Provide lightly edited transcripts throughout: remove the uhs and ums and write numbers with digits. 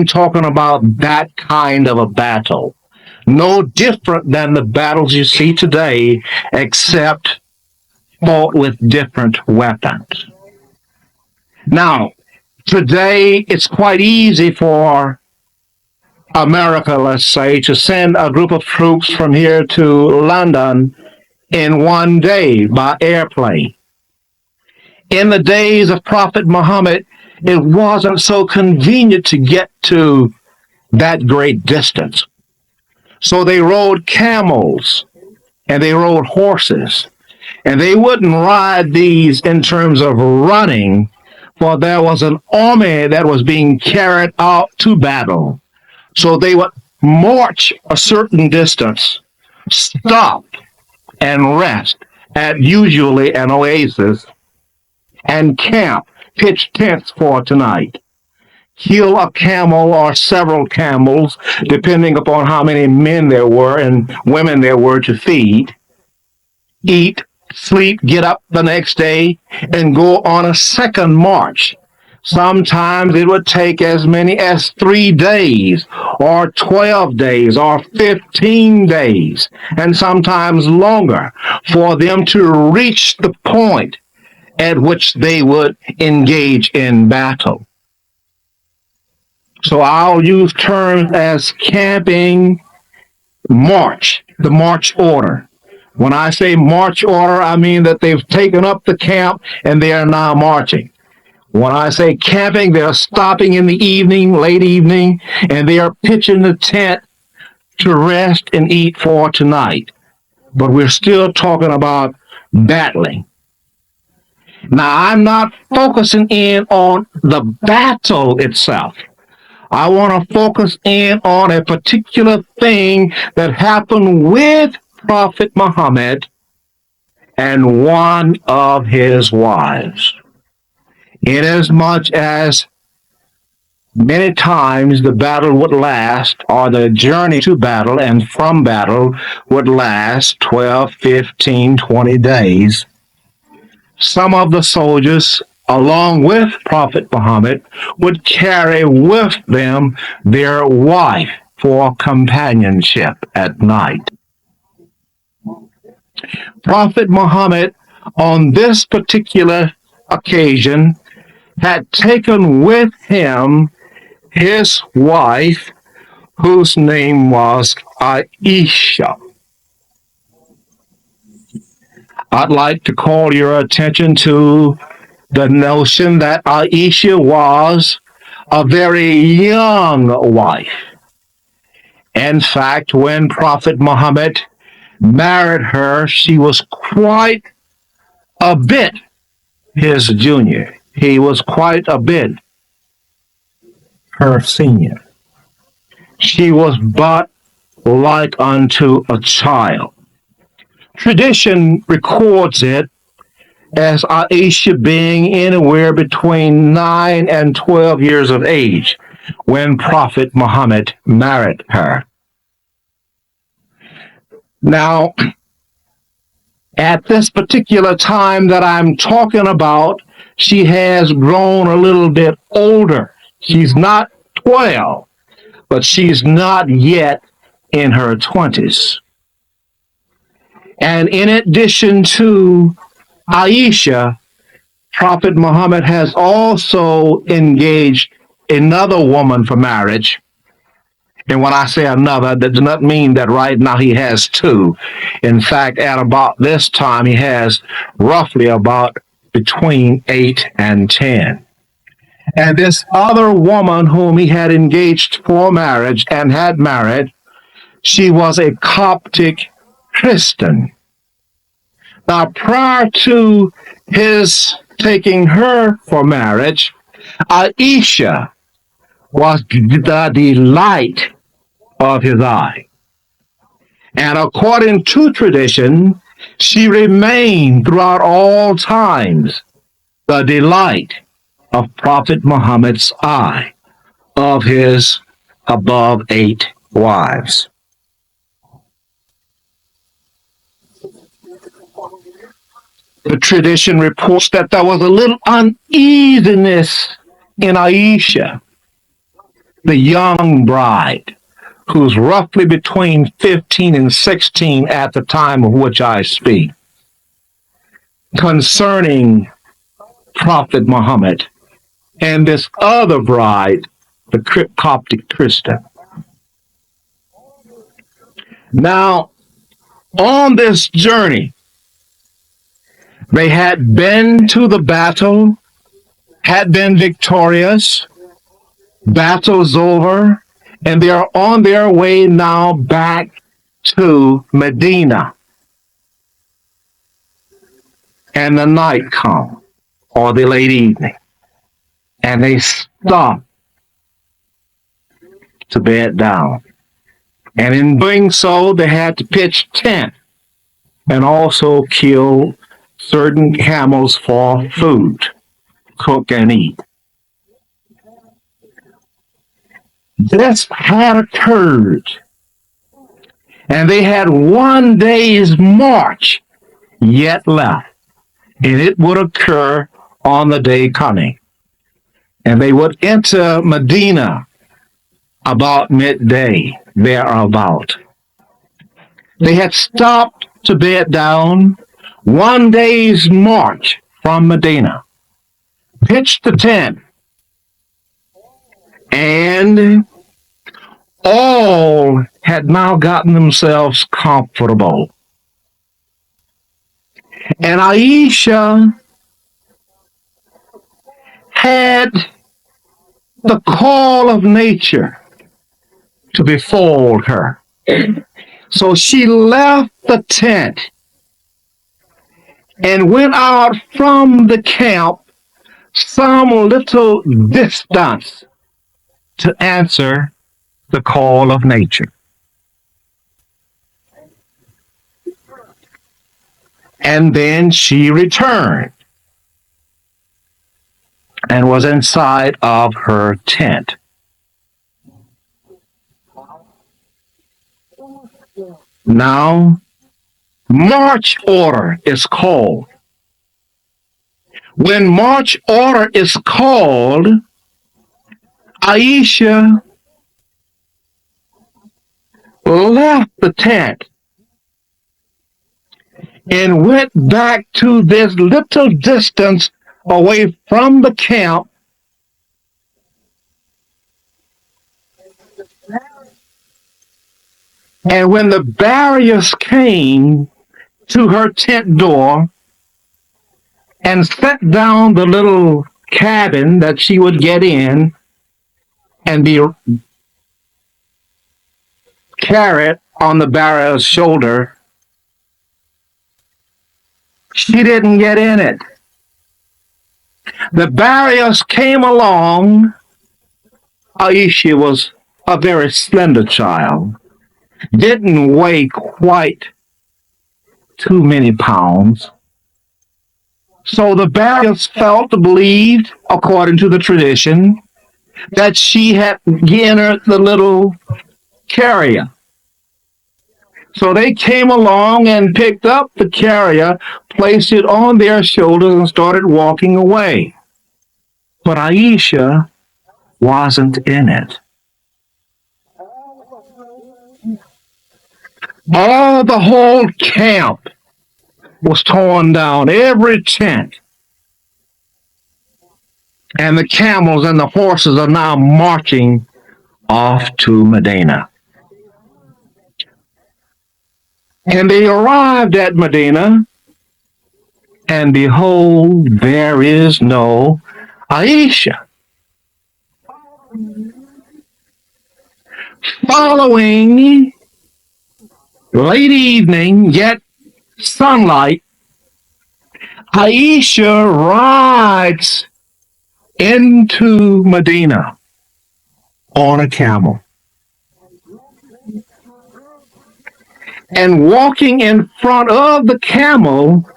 I'm talking about that kind of a battle. No different than the battles you see today, except fought with different weapons. Now, today it's quite easy for America, let's say, to send a group of troops from here to London in one day by airplane. In the days of Prophet Muhammad, it wasn't so convenient to get to that great distance. So they rode camels and they rode horses. And they wouldn't ride these in terms of running, for there was an army that was being carried out to battle. So they would march a certain distance, stop, and rest at usually an oasis, and camp, pitch tents for tonight. Kill a camel or several camels, depending upon how many men there were and women there were to feed. Eat, sleep, get up the next day, and go on a second march. Sometimes it would take as many as 3 days, or 12 days, or 15 days, and sometimes longer for them to reach the point at which they would engage in battle. So I'll use terms as camping, march, the march order. When I say march order, I mean that they've taken up the camp and they are now marching. When I say camping, they're stopping in the evening, late evening, and they are pitching the tent to rest and eat for tonight. But we're still talking about battling. Now, I'm not focusing in on the battle itself. I want to focus in on a particular thing that happened with Prophet Muhammad and one of his wives. Inasmuch as many times the battle would last, or the journey to battle and from battle would last 12, 15, 20 days, some of the soldiers, along with Prophet Muhammad, would carry with them their wife for companionship at night. Prophet Muhammad, on this particular occasion, had taken with him his wife, whose name was Aisha. I'd like to call your attention to the notion that Aisha was a very young wife. In fact, when Prophet Muhammad married her, she was quite a bit his junior. He was quite a bit her senior. She was but like unto a child. Tradition records it as Aisha being anywhere between 9 and 12 years of age when Prophet Muhammad married her. Now, at this particular time that I'm talking about, she has grown a little bit older. She's not 12, but she's not yet in her 20s. And in addition to Aisha, Prophet Muhammad has also engaged another woman for marriage. And when I say another, that does not mean that right now he has two. In fact, at about this time, he has roughly about between 8 and 10. And this other woman whom he had engaged for marriage and had married, she was a Coptic Christian. Now, prior to his taking her for marriage, Aisha was the delight of his eye. And according to tradition, she remained throughout all times the delight of Prophet Muhammad's eye, of his above 8 wives. The tradition reports that there was a little uneasiness in Aisha. the young bride, who's roughly between 15 and 16 at the time of which I speak, concerning Prophet Muhammad, and this other bride, the Coptic Christian. Now, on this journey, they had been to the battle, had been victorious, battle's over, and they are on their way now back to Medina. And the night comes, or the late evening, and they stop to bed down. And in doing so, they had to pitch tent and also kill certain camels for food, cook and eat. This had occurred, and they had one day's march yet left, and it would occur on the day coming. And they would enter Medina about midday, thereabout. They had stopped to bed down, one day's march from Medina, pitched the tent, and all had now gotten themselves comfortable. And Aisha had the call of nature to befall her. So she left the tent and went out from the camp some little distance to answer the call of nature. And then she returned and was inside of her tent. Now, march order is called. When march order is called, Aisha left the tent and went back to this little distance away from the camp, and when the barriers came to her tent door and set down the little cabin that she would get in and be carried on the barrier's shoulder, she didn't get in it. The barriers came along. Aisha was a very slender child, didn't weigh quite too many pounds. So the barriers felt, believed, according to the tradition, that she had entered the little carrier. So they came along and picked up the carrier, placed it on their shoulders, and started walking away. But Aisha wasn't in it. All the whole camp was torn down, every tent. And the camels and the horses are now marching off to Medina. And they arrived at Medina, and behold, there is no Aisha. Following late evening, yet sunlight, Aisha rides into Medina on a camel. And walking in front of the camel,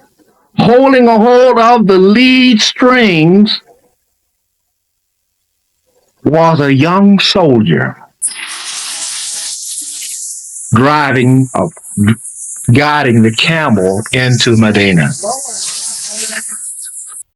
holding a hold of the lead strings, was a young soldier guiding the camel into Medina.